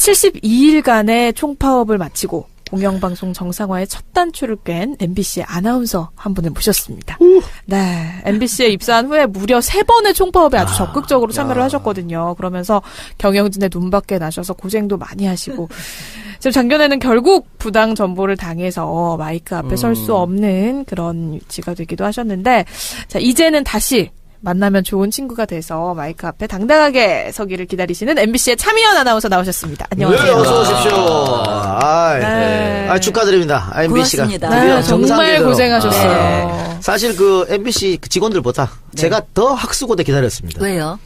72일간의 총파업을 마치고 공영방송 정상화의 첫 단추를 깬 MBC의 아나운서 한 분을 모셨습니다. 네, MBC에 입사한 후에 무려 3번의 총파업에 아주 적극적으로 참여를 하셨거든요. 그러면서 경영진의 눈밖에 나셔서 고생도 많이 하시고 지금 작년에는 결국 부당 전보를 당해서 마이크 앞에 설 수 없는 그런 위치가 되기도 하셨는데, 자, 이제는 다시 만나면 좋은 친구가 돼서 마이크 앞에 당당하게 서기를 기다리시는 MBC의 차미연 아나운서 나오셨습니다. 안녕하세요. 네, 어서 오십시오. 네. 축하드립니다. MBC가 네, 정말 고생하셨어요. 네. 사실 그 MBC 직원들보다 제가 더 학수고대 기다렸습니다. 왜요?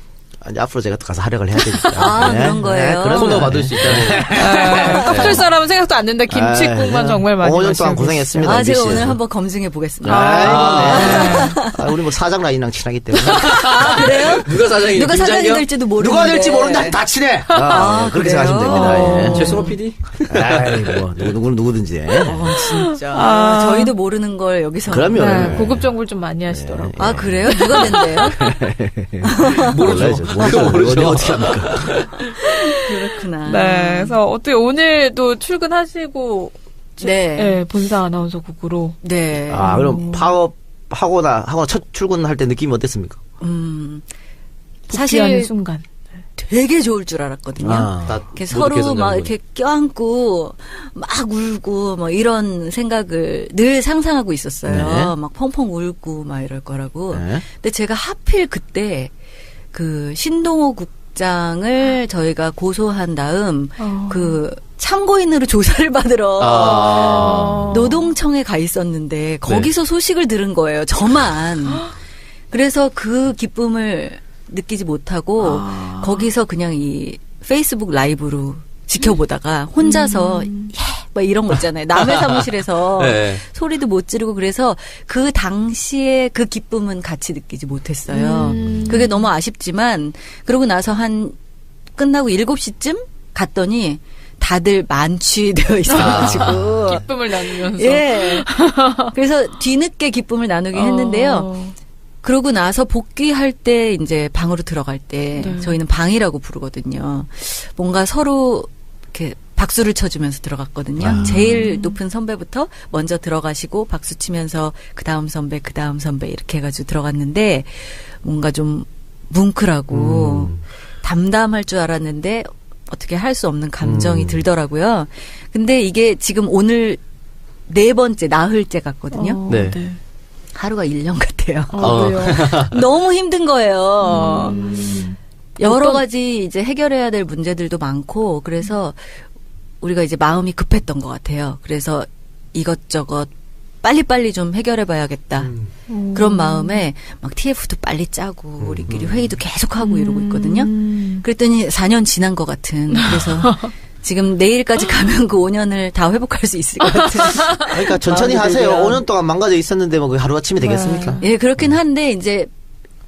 아니, 앞으로 제가 가서 활약을 해야 되니까. 그런 거예요. 네, 코너 받을 수 있다. 깎을 사람은 생각도 안 된다. 김치국만 정말 많이 5년 동안 고생했습니다. 제가 MBC에서. 오늘 한번 검증해 보겠습니다. 우리 뭐 사장 라인이랑 친하기 때문에. 그래요? 누가 사장이? 누가 사장이 될지도 모르는데. 누가 될지 모른다. 다 친해. 그렇게 그래요? 생각하시면 됩니다. 예. 최승호 PD? 누구든지. 진짜. 저희도 모르는 걸 여기서. 그럼요. 네, 고급 정보를 좀 많이 하시더라고요. 그래요? 누가 된대요? 모르죠. 모르죠. 어떻게 합니까? 그렇구나. 네, 그래서 어떻게 오늘도 출근하시고 네. 본사 아나운서국으로. 네. 그럼 파업하고 첫 출근할 때 느낌이 어땠습니까? 사실 순간. 되게 좋을 줄 알았거든요. 이렇게 서로 막 이렇게 껴안고 막 울고 뭐 이런 생각을 늘 상상하고 있었어요. 네. 막 펑펑 울고 막 이럴 거라고. 네. 근데 제가 하필 그때 그 신동호 국장을 저희가 고소한 다음 그 참고인으로 조사를 받으러 노동청에 가 있었는데 거기서 소식을 들은 거예요. 저만. 그래서 그 기쁨을 느끼지 못하고 거기서 그냥 이 페이스북 라이브로 지켜보다가 혼자서 막 이런 거 있잖아요. 남의 사무실에서 네. 소리도 못 지르고 그래서 그 당시에 그 기쁨은 같이 느끼지 못했어요. 그게 너무 아쉽지만 그러고 나서 끝나고 7시쯤 갔더니 다들 만취되어 있어가지고 기쁨을 나누면서. 예. 그래서 뒤늦게 기쁨을 나누긴 했는데요. 그러고 나서 복귀할 때 이제 방으로 들어갈 때 저희는 방이라고 부르거든요. 뭔가 서로 이렇게 박수를 쳐주면서 들어갔거든요. 제일 높은 선배부터 먼저 들어가시고 박수 치면서 그 다음 선배 이렇게 해가지고 들어갔는데 뭔가 좀 뭉클하고 담담할 줄 알았는데 어떻게 할 수 없는 감정이 들더라고요. 근데 이게 지금 오늘 4번째 나흘째 같거든요. 네. 하루가 1년 같아요. 왜요? 너무 힘든 거예요. 여러 가지 이제 해결해야 될 문제들도 많고 그래서 우리가 이제 마음이 급했던 것 같아요. 그래서 이것저것 빨리빨리 좀 해결해봐야겠다. 그런 마음에 막 TF도 빨리 짜고 우리끼리 회의도 계속하고 이러고 있거든요. 그랬더니 4년 지난 것 같은. 그래서 지금 내일까지 가면 그 5년을 다 회복할 수 있을 것 같은. 그러니까 천천히 하세요. 5년 동안 망가져 있었는데 뭐 하루아침이 되겠습니까? 예, 그렇긴 한데 이제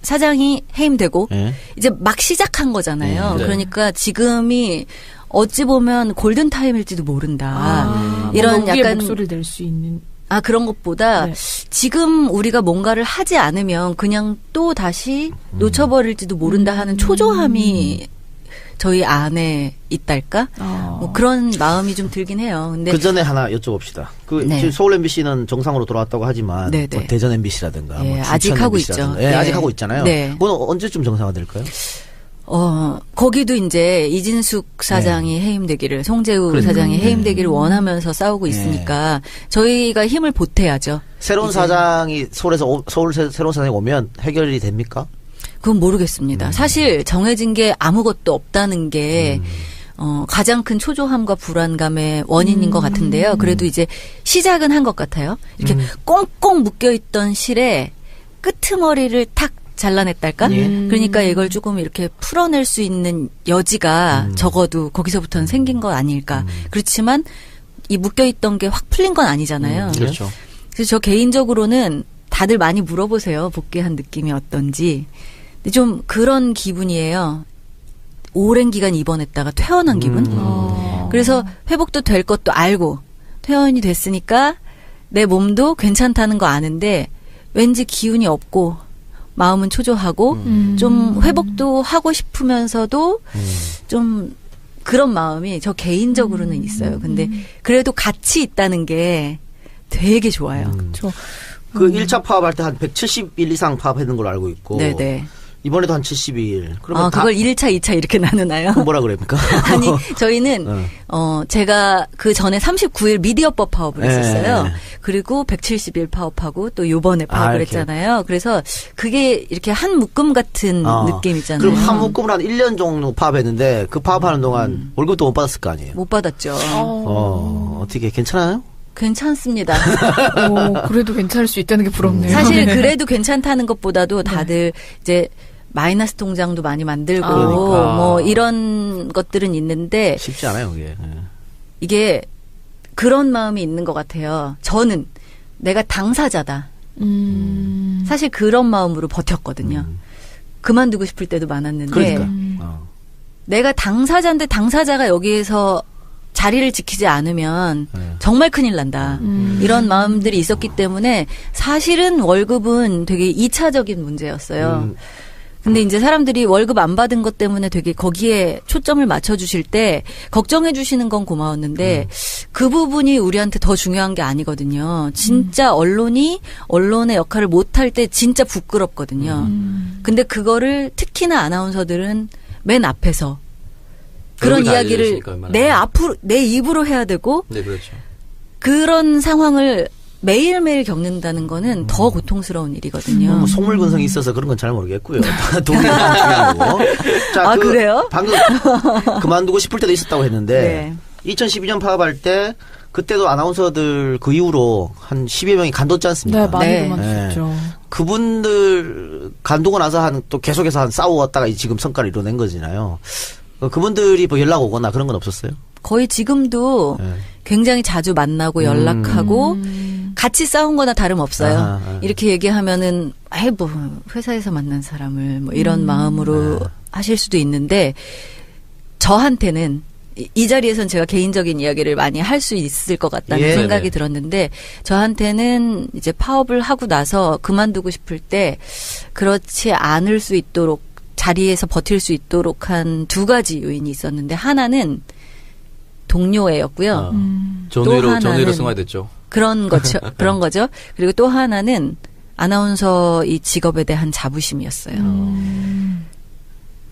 사장이 해임되고 이제 막 시작한 거잖아요. 네. 그러니까 지금이 어찌 보면 골든 타임일지도 모른다. 이런 우리의 약간 목소리를 낼 수 있는. 그런 것보다 지금 우리가 뭔가를 하지 않으면 그냥 또 다시 놓쳐버릴지도 모른다 하는 초조함이 저희 안에 있달까? 뭐 그런 마음이 좀 들긴 해요. 근데 그 전에 하나 여쭤봅시다. 지금 서울 MBC는 정상으로 돌아왔다고 하지만 뭐 대전 MBC라든가 뭐 아직 하고 있죠. 아직 하고 있잖아요. 그건 언제쯤 정상화될까요? 거기도 이제 이진숙 사장이 해임되기를, 송재우 사장이 해임되기를 원하면서 싸우고 있으니까 저희가 힘을 보태야죠. 새로운 사장이 서울 새로운 사장이 오면 해결이 됩니까? 그건 모르겠습니다. 사실 정해진 게 아무것도 없다는 게 가장 큰 초조함과 불안감의 원인인 것 같은데요. 그래도 이제 시작은 한 것 같아요. 이렇게 꽁꽁 묶여있던 실에 끄트머리를 탁 잘라냈달까? 그러니까 이걸 조금 이렇게 풀어낼 수 있는 여지가 적어도 거기서부터는 생긴 거 아닐까. 그렇지만 이 묶여있던 게 확 풀린 건 아니잖아요. 그렇죠. 그래서 저 개인적으로는 다들 많이 물어보세요. 복귀한 느낌이 어떤지. 근데 좀 그런 기분이에요. 오랜 기간 입원했다가 퇴원한 기분. 그래서 회복도 될 것도 알고 퇴원이 됐으니까 내 몸도 괜찮다는 거 아는데 왠지 기운이 없고 마음은 초조하고 좀 회복도 하고 싶으면서도 좀 그런 마음이 저 개인적으로는 있어요. 근데 그래도 같이 있다는 게 되게 좋아요. 그 1차 파업할 때 한 170일 이상 파업했는 걸로 알고 있고. 네네. 이번에도 한 72일. 그러면 그걸 1차, 2차 이렇게 나누나요? 뭐라 그럽니까? 아니, 저희는, 제가 그 전에 39일 미디어법 파업을 했었어요. 그리고 170일 파업하고 또 요번에 파업을 했잖아요. 그래서 그게 이렇게 한 묶음 같은 느낌 있잖아요. 그럼 한 묶음을 한 1년 정도 파업했는데 그 파업하는 동안 월급도 못 받았을 거 아니에요? 못 받았죠. 어떻게 괜찮아요? 괜찮습니다. 그래도 괜찮을 수 있다는 게 부럽네요. 사실 그래도 괜찮다는 것보다도 다들 이제 마이너스 통장도 많이 만들고 그러니까. 뭐 이런 것들은 있는데 쉽지 않아요, 그게. 이게 그런 마음이 있는 것 같아요. 저는 내가 당사자다. 사실 그런 마음으로 버텼거든요. 그만두고 싶을 때도 많았는데 그러니까. 내가 당사자인데 당사자가 여기에서 자리를 지키지 않으면 정말 큰일 난다. 이런 마음들이 있었기 때문에 사실은 월급은 되게 2차적인 문제였어요. 근데 이제 사람들이 월급 안 받은 것 때문에 되게 거기에 초점을 맞춰주실 때 걱정해 주시는 건 고마웠는데 그 부분이 우리한테 더 중요한 게 아니거든요. 진짜 언론의 역할을 못할 때 진짜 부끄럽거든요. 근데 그거를 특히나 아나운서들은 맨 앞에서 그런 이야기를 내 입으로 해야 되고 네, 그렇죠. 그런 상황을 매일매일 겪는다는 거는 더 고통스러운 일이거든요. 뭐 속물 근성이 있어서 그런 건 잘 모르겠고요. 돈이 중요한 거고. 자, 그래요? 방금 그만두고 싶을 때도 있었다고 했는데 2012년 파업할 때 그때도 아나운서들 그 이후로 한 10여 명이 간뒀지 않습니까? 네, 많이 그만뒀죠. 그분들 간두고 나서 또 계속해서 싸우었다가 지금 성과를 이뤄낸 거잖아요. 그분들이 뭐 연락 오거나 그런 건 없었어요? 거의 지금도 굉장히 자주 만나고 연락하고 같이 싸운 거나 다름없어요. 이렇게 얘기하면은 뭐 회사에서 만난 사람을 뭐 이런 마음으로 하실 수도 있는데 저한테는 이 자리에선 제가 개인적인 이야기를 많이 할 수 있을 것 같다는 생각이 들었는데 저한테는 이제 파업을 하고 나서 그만두고 싶을 때 그렇지 않을 수 있도록 자리에서 버틸 수 있도록 한 두 가지 요인이 있었는데 하나는 동료애였고요. 전우회로 승화됐죠. 그런 거죠. 그리고 또 하나는 아나운서 이 직업에 대한 자부심이었어요.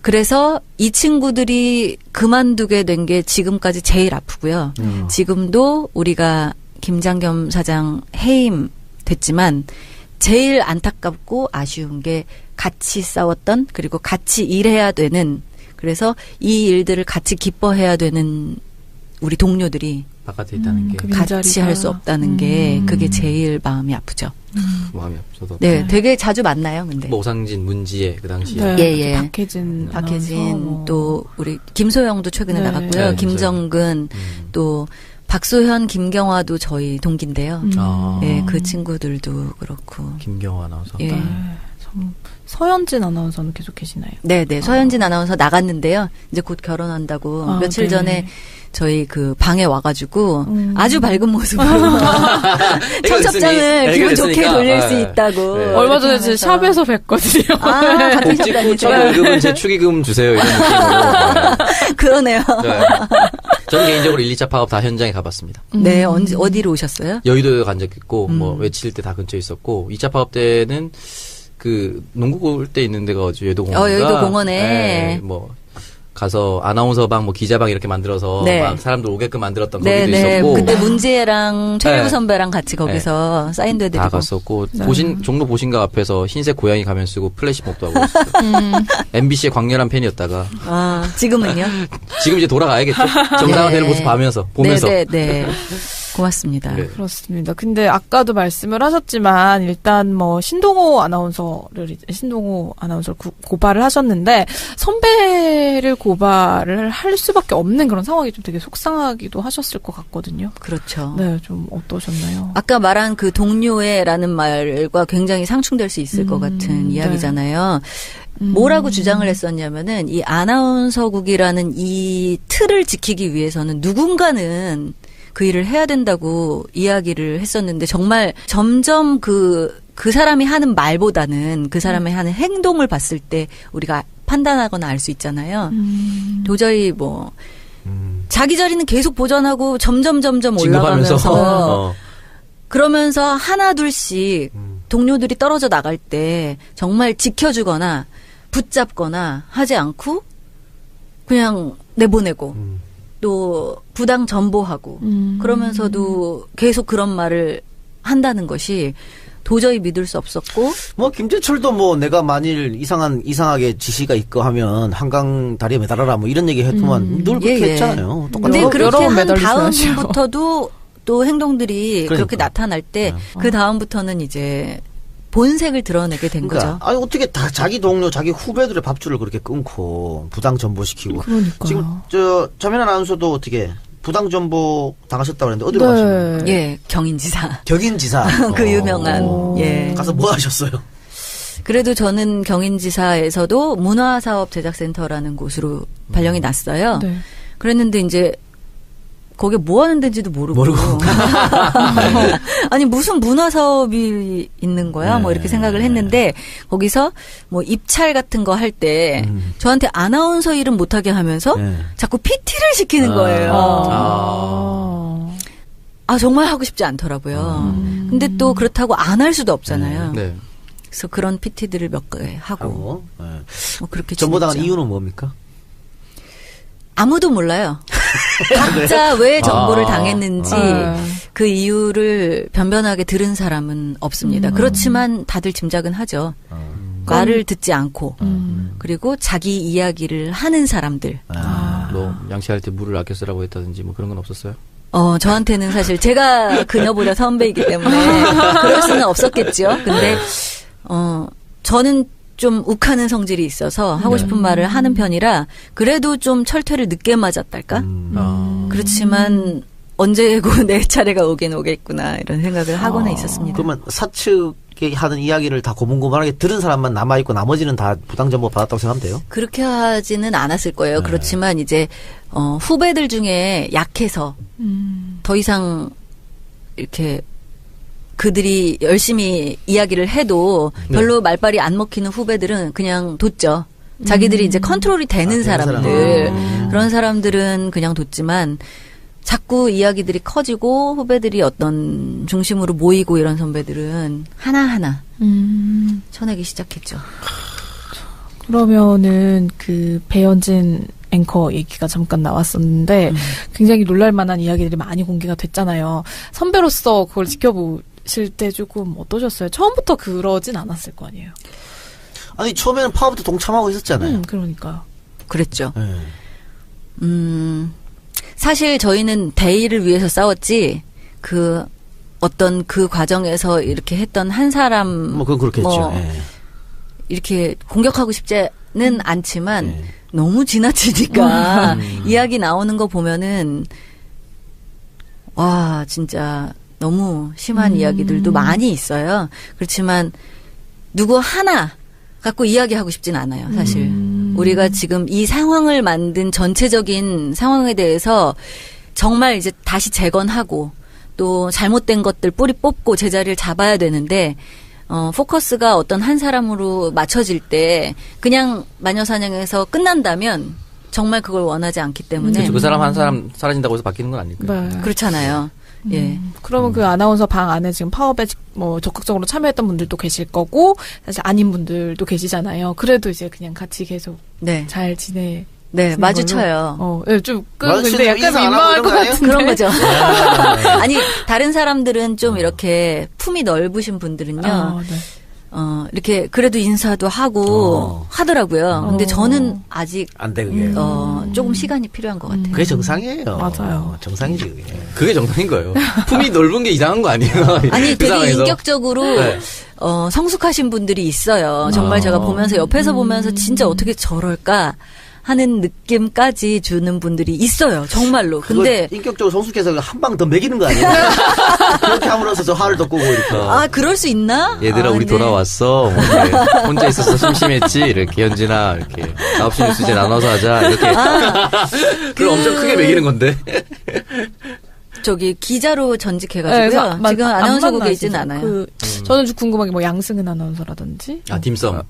그래서 이 친구들이 그만두게 된 게 지금까지 제일 아프고요. 지금도 우리가 김장겸 사장 해임 됐지만 제일 안타깝고 아쉬운 게 같이 싸웠던 그리고 같이 일해야 되는 그래서 이 일들을 같이 기뻐해야 되는 우리 동료들이 바깥에 있다는 게 같이 할 수 없다는 게 그게 제일 마음이 아프죠. 마음이 아프죠. 네, 되게 자주 만나요. 근데 뭐 오상진, 문지혜 그 당시에 예. 박혜진 또 우리 김소영도 최근에 나갔고요. 김정근 또 박소현, 김경화도 저희 동기인데요. 예, 그 친구들도 그렇고. 김경화 아나운서. 예. 서현진 아나운서는 계속 계시나요? 네. 서현진 아나운서 나갔는데요. 이제 곧 결혼한다고 며칠 전에 저희 그 방에 와가지고 아주 밝은 모습으로 청첩장을 기분 좋게 돌릴 수 있다고. 네. 얼마 전에 제 샵에서 뵀거든요. 같은 샵 복직후 월급은 제 축의금 주세요 이런 느낌으로. 그러네요. 네. 저는 개인적으로 1, 2차 파업 다 현장에 가봤습니다. 네, 어디로 오셨어요? 여의도에 간 적 있고 뭐 외칠 때 다 근처에 있었고 2차 파업 때는 그 농구 볼 때 있는 데가 여의도 공원인가? 여의도 공원에 네, 뭐 가서 아나운서방 뭐 기자방 이렇게 만들어서 막 사람들 오게끔 만들었던 거기도 있었고 그때 문지혜랑 최일구 선배랑 같이 거기서 사인도 해드리고 다 갔었고 종로 보신가 앞에서 흰색 고양이 가면 쓰고 플래시몹도 하고 있었어요. MBC의 광렬한 팬이었다가 지금은요? 지금 이제 돌아가야겠죠. 정상화되는 모습 보면서 네. 고맙습니다. 네. 그렇습니다. 근데 아까도 말씀을 하셨지만 일단 뭐 신동호 아나운서를 고발을 하셨는데 선배를 고발을 할 수밖에 없는 그런 상황이 좀 되게 속상하기도 하셨을 것 같거든요. 그렇죠. 네, 좀 어떠셨나요? 아까 말한 그 동료애라는 말과 굉장히 상충될 수 있을 것 같은 이야기잖아요. 뭐라고 주장을 했었냐면은 이 아나운서국이라는 이 틀을 지키기 위해서는 누군가는 그 일을 해야 된다고 이야기를 했었는데 정말 점점 그 사람이 하는 말보다는 그 사람이 하는 행동을 봤을 때 우리가 판단하거나 알 수 있잖아요. 도저히 뭐 자기 자리는 계속 보전하고 점점 진급하면서. 올라가면서 그러면서 하나 둘씩 동료들이 떨어져 나갈 때 정말 지켜주거나 붙잡거나 하지 않고 그냥 내보내고 또 부당 전보하고 그러면서도 계속 그런 말을 한다는 것이 도저히 믿을 수 없었고 뭐 김재철도 뭐 내가 만일 이상하게 지시가 있고 하면 한강 다리에 매달아라 뭐 이런 얘기 했더만 늘 그렇게 했잖아요. 근데 여러 그렇게 한 매달리셔야죠. 다음부터도 또 행동들이 그렇게 그러니까. 나타날 때 그 다음부터는 이제 본색을 드러내게 된 거죠. 아니 어떻게 다 자기 동료, 자기 후배들의 밥줄을 그렇게 끊고 부당 전보시키고. 그러니까요. 지금 전민아 아나운서도 어떻게 부당 전보 당하셨다고 그랬는데 어디로 가시나요? 예, 경인지사. 경인지사. 그 유명한 예. 가서 뭐 하셨어요? 그래도 저는 경인지사에서도 문화사업 제작센터라는 곳으로 발령이 났어요. 네. 그랬는데 이제 거기에 뭐 하는 데인지도 모르고. 아니 무슨 문화사업이 있는 거야? 뭐 이렇게 생각을 했는데 거기서 뭐 입찰 같은 거 할 때 저한테 아나운서 일은 못하게 하면서 자꾸 PT를 시키는 거예요. 아 정말 하고 싶지 않더라고요. 근데 또 그렇다고 안 할 수도 없잖아요. 네. 그래서 그런 PT들을 몇 개 하고 뭐 그렇게 전보당한 지냈죠. 이유는 뭡니까? 아무도 몰라요. 각자 왜 정보를 당했는지 아. 그 이유를 변변하게 들은 사람은 없습니다. 그렇지만 다들 짐작은 하죠. 말을 듣지 않고 그리고 자기 이야기를 하는 사람들. 뭐 양치할 때 물을 아껴 쓰라고 했다든지 뭐 그런 건 없었어요? 저한테는 사실 제가 그녀보다 선배이기 때문에 그럴 수는 없었겠죠. 근데 저는 좀 욱하는 성질이 있어서 하고 싶은 말을 하는 편이라 그래도 좀 철퇴를 늦게 맞았달까? 그렇지만 언제고 내 차례가 오긴 오겠구나 이런 생각을 하고는 있었습니다. 그러면 사측이 하는 이야기를 다 고분고분하게 들은 사람만 남아있고 나머지는 다 부당정보 받았다고 생각하면 돼요? 그렇게 하지는 않았을 거예요. 그렇지만 이제 후배들 중에 약해서 더 이상 이렇게 그들이 열심히 이야기를 해도 별로 말빨이 안 먹히는 후배들은 그냥 뒀죠. 자기들이 이제 컨트롤이 되는 사람들 그런 사람들은 그냥 뒀지만 자꾸 이야기들이 커지고 후배들이 어떤 중심으로 모이고 이런 선배들은 하나하나 쳐내기 시작했죠. 그러면은 그 배현진 앵커 얘기가 잠깐 나왔었는데 굉장히 놀랄만한 이야기들이 많이 공개가 됐잖아요. 선배로서 그걸 지켜보실 때 조금 어떠셨어요? 처음부터 그러진 않았을 거 아니에요. 아니 처음에는 파업부터 동참하고 있었잖아요. 그러니까요. 그랬죠. 네. 사실 저희는 대의를 위해서 싸웠지 그 어떤 그 과정에서 이렇게 했던 한 사람 뭐 그건 그렇겠죠. 이렇게 공격하고 싶지는 않지만 너무 지나치니까 이야기 나오는 거 보면은 와 진짜 너무 심한 이야기들도 많이 있어요. 그렇지만 누구 하나 갖고 이야기하고 싶진 않아요. 사실 우리가 지금 이 상황을 만든 전체적인 상황에 대해서 정말 이제 다시 재건하고 또 잘못된 것들 뿌리 뽑고 제자리를 잡아야 되는데 포커스가 어떤 한 사람으로 맞춰질 때 그냥 마녀사냥에서 끝난다면 정말 그걸 원하지 않기 때문에 그렇죠. 그 사람 한 사람 사라진다고 해서 바뀌는 건 아닐까요? 네. 그렇잖아요. 예. 그러면 그 아나운서 방 안에 지금 파업에 뭐 적극적으로 참여했던 분들도 계실 거고 사실 아닌 분들도 계시잖아요. 그래도 이제 그냥 같이 계속 네. 잘 지내. 네, 마주쳐요. 네, 좀 마주치는 근데 약간 인사 안 하고 민망할 이런 것 거 아니에요? 같은데. 그런 거죠. 아니, 다른 사람들은 좀 이렇게 품이 넓으신 분들은요. 네. 이렇게 그래도 인사도 하고 하더라고요. 근데 저는 아직 안 돼 그게. 조금 시간이 필요한 것 같아요. 그게 정상이에요. 맞아요. 정상이지 그게. 그게 정상인 거예요. 품이 넓은 게 이상한 거 아니에요? 아니, 그 되게 상황에서. 인격적으로 네. 성숙하신 분들이 있어요. 정말 제가 보면서 옆에서 보면서 진짜 어떻게 저럴까 하는 느낌까지 주는 분들이 있어요. 정말로. 근데 인격적으로 성숙해서 한 방 더 먹이는 거 아니에요? 그렇게 함으로써 저 화를 더 끄고 이렇게. 그럴 수 있나? 얘들아 우리 네. 돌아왔어. 뭐 이렇게 혼자 있어서 심심했지. 이렇게 현진아 이렇게 9시 뉴스 이제 나눠서 하자. 이렇게. 그걸 엄청 크게 먹이는 건데. 저기 기자로 전직해가지고요. 네, 지금 안 아나운서국에 만나시죠? 있지는 않아요. 그 저는 좀 궁금한 게 뭐 양승은 아나운서라든지. 아, 딤섬.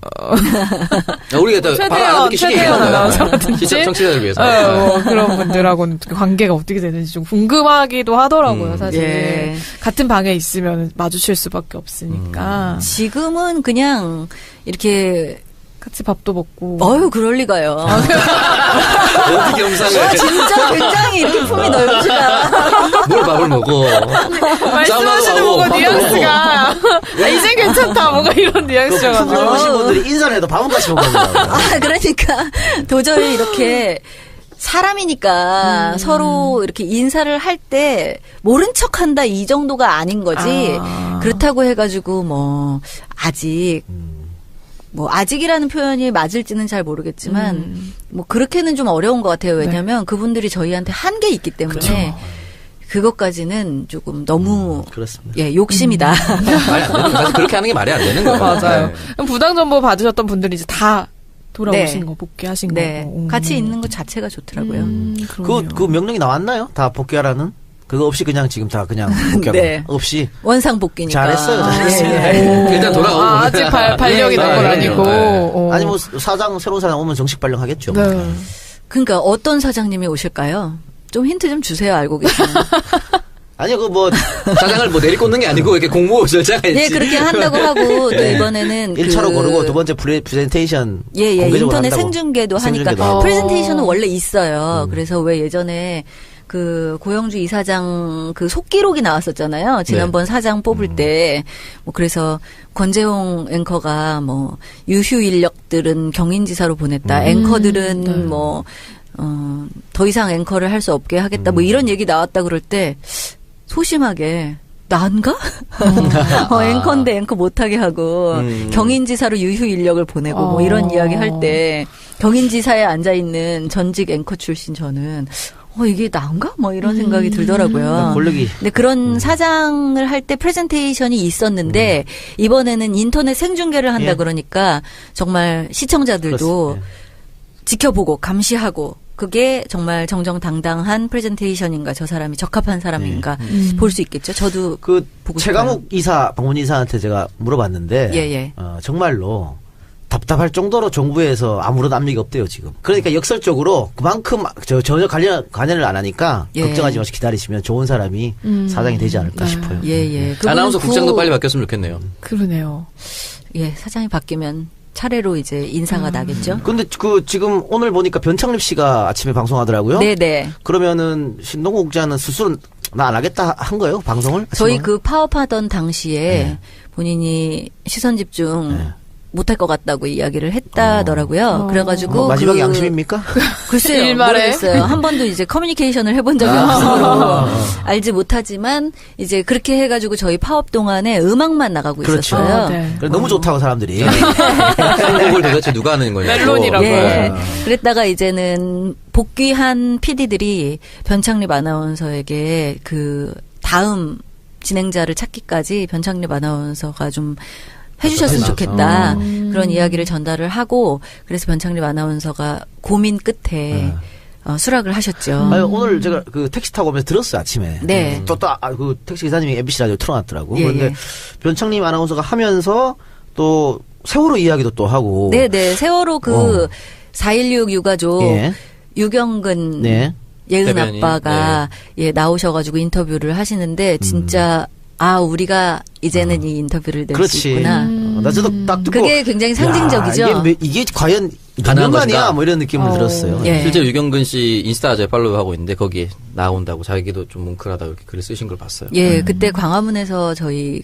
우리가 최대현 아나운서라든지. 시청 청취자들 위해서. 그런 분들하고는 관계가 어떻게 되는지 좀 궁금하기도 하더라고요, 사실. 예. 같은 방에 있으면 마주칠 수밖에 없으니까. 지금은 그냥 이렇게 같이 밥도 먹고. 그럴 리가요. 어떻게 영상을. 진짜 굉장히 이렇게 품이 넓으시다. 뭘 밥을 먹어. 말씀하시는 뭔가 뉘앙스가. 이제 괜찮다. 뭔가 이런 뉘앙스여가지고. 품넓으신 분들이 인사를 해도 밥은 같이 먹거든요. 그러니까 도저히 이렇게 사람이니까 서로 이렇게 인사를 할 때 모른 척한다 이 정도가 아닌 거지. 그렇다고 해가지고 아직 아직이라는 표현이 맞을지는 잘 모르겠지만 그렇게는 좀 어려운 것 같아요. 왜냐하면 그분들이 저희한테 한 게 있기 때문에. 그쵸. 그것까지는 조금 너무 그렇습니다. 욕심이다. 말이 안 되는 거. 사실 그렇게 하는 게 말이 안 되는 거예요. 맞아요. 네. 그럼 부당 정보 받으셨던 분들이 이제 다 돌아오신 거, 복귀하신 거고. 같이 있는 것 자체가 좋더라고요. 그 명령이 나왔나요? 다 복귀하라는? 그거 없이 그냥 지금 다 그냥 복귀하고 없이 원상 복귀니까. 잘했어요. 일단 돌아오고 아직 발령이 난 건 아니고. 아니 새로운 사장 오면 정식 발령하겠죠. 네. 그러니까 어떤 사장님이 오실까요? 좀 힌트 좀 주세요. 알고 계시면. 아니요, 사장을 내리꽂는 게 아니고, 이렇게 공모 절차가 있지. 네, 그렇게 한다고 하고, 또 이번에는. 1차로 고르고, 두 번째 프레젠테이션. 인터넷 생중계도 하니까. 프레젠테이션은 원래 있어요. 그래서 왜 예전에 고영주 이사장 속기록이 나왔었잖아요. 지난번 사장 뽑을 때. 그래서 권재홍 앵커가 유휴 인력들은 경인지사로 보냈다. 앵커들은 더 이상 앵커를 할 수 없게 하겠다. 이런 얘기 나왔다 그럴 때 소심하게 난가? 앵커인데 앵커 못하게 하고 경인지사로 유휴 인력을 보내고 이런 이야기 할 때 경인지사에 앉아있는 전직 앵커 출신 저는 이게 나은가? 이런 생각이 들더라고요. 근데 그런 사장을 할 때 프레젠테이션이 있었는데 이번에는 인터넷 생중계를 한다 그러니까 정말 시청자들도 지켜보고 감시하고 그게 정말 정정당당한 프레젠테이션인가 저 사람이 적합한 사람인가 볼 수 있겠죠. 저도 보고 최강욱 방문 이사한테 제가 물어봤는데 정말로 답답할 정도로 정부에서 아무런 압력이 없대요 지금. 그러니까 역설적으로 그만큼 전혀 관여를 안 하니까 걱정하지 마시고 기다리시면 좋은 사람이 사장이 되지 않을까 싶어요. 아나운서 국장도 빨리 바뀌었으면 좋겠네요. 그러네요. 사장이 바뀌면 차례로 이제 인사가 나겠죠. 근데 지금 오늘 보니까 변창립 씨가 아침에 방송하더라고요. 네네. 그러면은 신동국 국장은 스스로 나 안 하겠다 한 거예요 방송을? 저희 파업하던 당시에 본인이 시선 집중 못할 것 같다고 이야기를 했다더라고요. 그래가지고 마지막에 양심입니까? 글쎄요, 일말에? 모르겠어요. 한 번도 이제 커뮤니케이션을 해본 적이 없어서 알지 못하지만 이제 그렇게 해가지고 저희 파업 동안에 음악만 나가고 있었어요. 너무 좋다고 사람들이. 신동국을 도대체 누가 하는 거냐고. 멜론이라고. 그랬다가 이제는 복귀한 PD들이 변창립 아나운서에게 다음 진행자를 찾기까지 변창립 아나운서가 좀 해주셨으면 좋겠다. 그런 이야기를 전달을 하고 그래서 변창립 아나운서가 고민 끝에 수락을 하셨죠. 오늘 제가 택시 타고 오면서 들었어요 아침에. 네. 그 택시 기사님이 MBC 라디오 틀어놨더라고. 그런데 변창립 아나운서가 하면서 또 세월호 이야기도 또 하고. 네네. 세월호 4.16 유가족 유경근 예은 아빠가 나오셔가지고 인터뷰를 하시는데 진짜. 우리가 이제는 이 인터뷰를 낼 수 있구나. 저도 딱 듣고 그게 굉장히 상징적이죠. 이게 과연 가능한 것이냐 이런 느낌을 들었어요. 실제 유경근 씨 인스타 제가 팔로우하고 있는데 거기에 나온다고 자기도 좀 뭉클하다고 이렇게 글을 쓰신 걸 봤어요. 그때 광화문에서 저희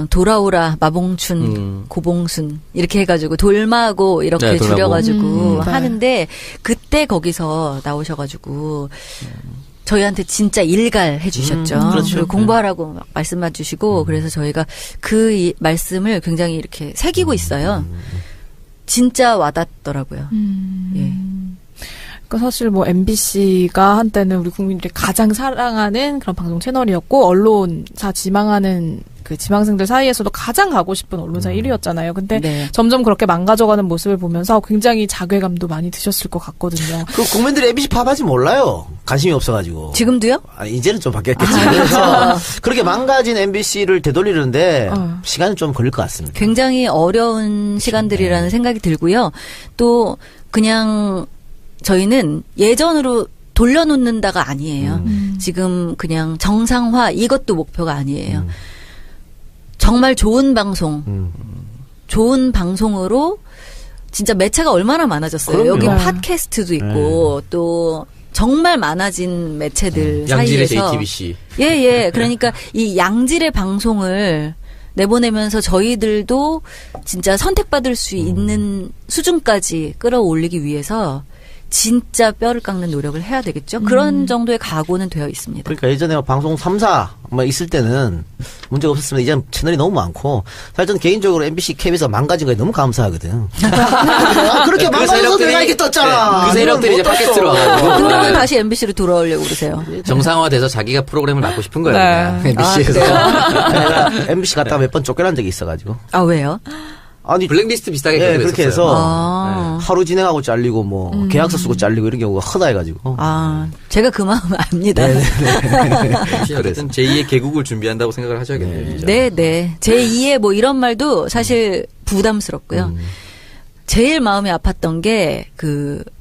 돌아오라 마봉춘 고봉순 이렇게 해가지고 돌마고 이렇게 줄여가지고 하는데 그때 거기서 나오셔가지고 저희한테 진짜 일갈해 주셨죠. 그렇죠. 그리고 공부하라고 막 말씀해 주시고 그래서 저희가 말씀을 굉장히 이렇게 새기고 있어요. 진짜 와닿더라고요. 그러니까 사실 MBC가 한때는 우리 국민들이 가장 사랑하는 그런 방송 채널이었고 언론사 지망하는 그 지망생들 사이에서도 가장 가고 싶은 언론사 1위였잖아요. 근데 점점 그렇게 망가져가는 모습을 보면서 굉장히 자괴감도 많이 드셨을 것 같거든요. 그 국민들이 MBC 팝하지 몰라요. 관심이 없어가지고. 지금도요? 이제는 좀 바뀌었겠지. 그래서 그렇게 망가진 MBC를 되돌리는데 시간은 좀 걸릴 것 같습니다. 굉장히 어려운 시간들이라는 생각이 들고요. 또 그냥 저희는 예전으로 돌려놓는다가 아니에요. 지금 그냥 정상화 이것도 목표가 아니에요. 정말 좋은 방송, 좋은 방송으로 진짜 매체가 얼마나 많아졌어요. 그럼요. 여기 팟캐스트도 있고 또 정말 많아진 매체들 양질의 사이에서 JTBC. 예. 그러니까 이 양질의 방송을 내보내면서 저희들도 진짜 선택받을 수 있는 수준까지 끌어올리기 위해서 진짜 뼈를 깎는 노력을 해야 되겠죠. 그런 정도의 각오는 되어 있습니다. 그러니까 예전에 방송 3사 있을 때는 문제가 없었으면 이제는 채널이 너무 많고 사실 저는 개인적으로 MBC KBS가 망가진 거에 너무 감사하거든. 그렇게 망가져서 내가 이렇게 떴잖아. 그 세력들이 이제 팟캐스트로 와가지고. 근데 왜 다시 MBC로 돌아오려고 그러세요? 정상화돼서 자기가 프로그램을 맡고 싶은 거예요. 네. MBC에서. 내가 MBC 갔다가 몇 번 쫓겨난 적이 있어가지고. 아, 왜요? 아니 블랙리스트 비슷하게 예, 그렇게 해서 네. 하루 진행하고 잘리고 뭐 계약서 쓰고 잘리고 이런 경우가 허다해가지고. 제가 그 마음 압니다. 어쨌든 제2의 개국을 준비한다고 생각을 하셔야겠네요. 네. 제2의 뭐 이런 말도 사실 부담스럽고요. 제일 마음이 아팠던 게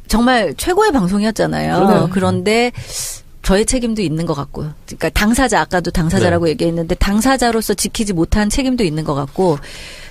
정말 최고의 방송이었잖아요. 그런데 저의 책임도 있는 것 같고, 그러니까 당사자, 아까도 당사자라고 얘기했는데 당사자로서 지키지 못한 책임도 있는 것 같고,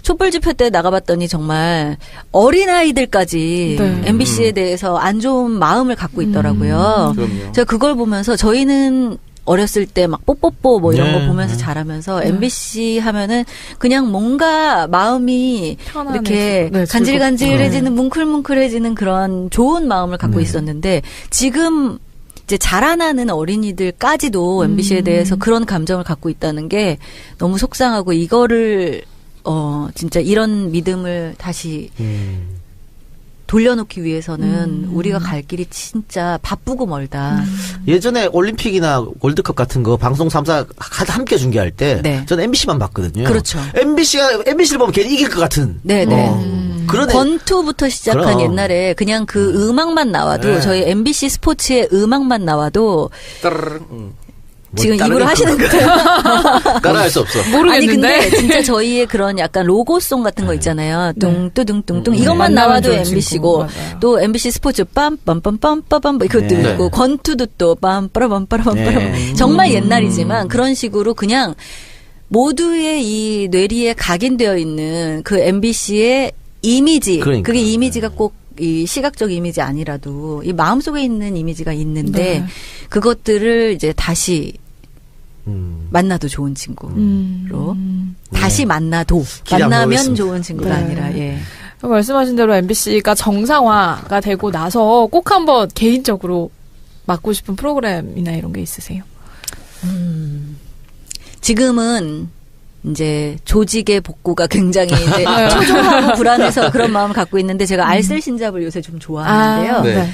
촛불 집회 때 나가봤더니 정말 어린아이들까지 MBC에 대해서 안 좋은 마음을 갖고 있더라고요. 그럼요. 제가 그걸 보면서 저희는 어렸을 때 막 뽀뽀뽀 뭐 이런 거 보면서 자라면서 MBC 하면은 그냥 뭔가 마음이 이렇게 간질간질해지는 뭉클뭉클해지는 그런 좋은 마음을 갖고 있었는데 지금 이제 자라나는 어린이들까지도 MBC에 대해서 그런 감정을 갖고 있다는 게 너무 속상하고 이거를 진짜 이런 믿음을 다시 돌려놓기 위해서는 우리가 갈 길이 진짜 바쁘고 멀다. 예전에 올림픽이나 월드컵 같은 거 방송 3사 함께 중계할 때 저는 MBC만 봤거든요. 그렇죠. MBC를 보면 걔는 이길 것 같은. 권투부터 시작한 옛날에 그냥 그 음악만 나와도 저희 MBC 스포츠의 음악만 나와도 지금 입으로 하시는 거예요? 따라할 수 없어. 모르겠는데. 아니 근데 진짜 저희의 그런 약간 로고송 같은 거 있잖아요. 뚱뚜둥뚱뚱 이것만 나와도 MBC고 또 MBC 스포츠 빰빰빰빰빰빰 이것도 있고 권투도 또 빰빠라빰빠라빰빠라 정말 옛날이지만 그런 식으로 그냥 모두의 이 뇌리에 각인되어 있는 그 MBC의 이미지 그게 이미지가 꼭 이 시각적 이미지 아니라도 이 마음속에 있는 이미지가 있는데 그것들을 이제 다시 만나도 좋은 친구로 다시 만나면 좋은 친구가 아니라 말씀하신 대로 MBC가 정상화가 되고 나서 꼭 한번 개인적으로 맡고 싶은 프로그램이나 이런 게 있으세요? 지금은 이제 조직의 복구가 굉장히 이제 초조하고 불안해서 그런 마음을 갖고 있는데 제가 알쓸신잡을 요새 좀 좋아하는데요.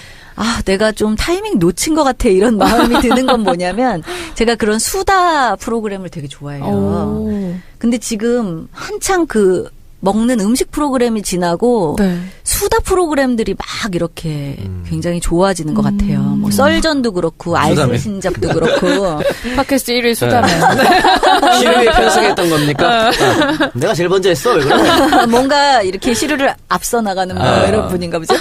내가 좀 타이밍 놓친 것 같아 이런 마음이 드는 건 뭐냐면 제가 그런 수다 프로그램을 되게 좋아해요. 근데 지금 한창 먹는 음식 프로그램이 지나고 수다 프로그램들이 막 이렇게 굉장히 좋아지는 것 같아요. 뭐 썰전도 그렇고 알쓸신잡도 그렇고 팟캐스트 1위 수다네. 시루에 편승했던 겁니까? 내가 제일 먼저 했어. 왜 그래? 뭔가 이렇게 시루를 앞서 나가는 이런 분인가 보죠.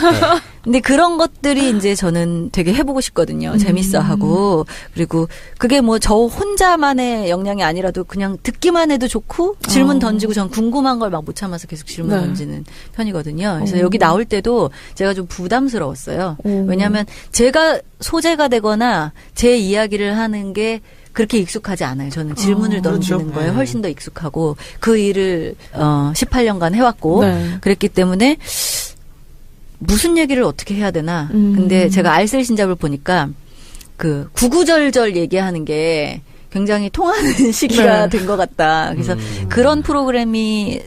근데 그런 것들이 이제 저는 되게 해보고 싶거든요. 재밌어하고 그리고 그게 뭐 저 혼자만의 역량이 아니라도 그냥 듣기만 해도 좋고 질문 던지고 전 궁금한 걸 막 못 참아서 계속 질문 던지는 편이거든요. 그래서 여기 나올 때도 제가 좀 부담스러웠어요. 왜냐하면 제가 소재가 되거나 제 이야기를 하는 게 그렇게 익숙하지 않아요. 저는 질문을 던지는 거에 훨씬 더 익숙하고 그 일을 18년간 해왔고 그랬기 때문에 무슨 얘기를 어떻게 해야 되나. 근데 제가 알쓸신잡을 보니까 구구절절 얘기하는 게 굉장히 통하는 시기가 된 것 같다. 그래서 그런 프로그램이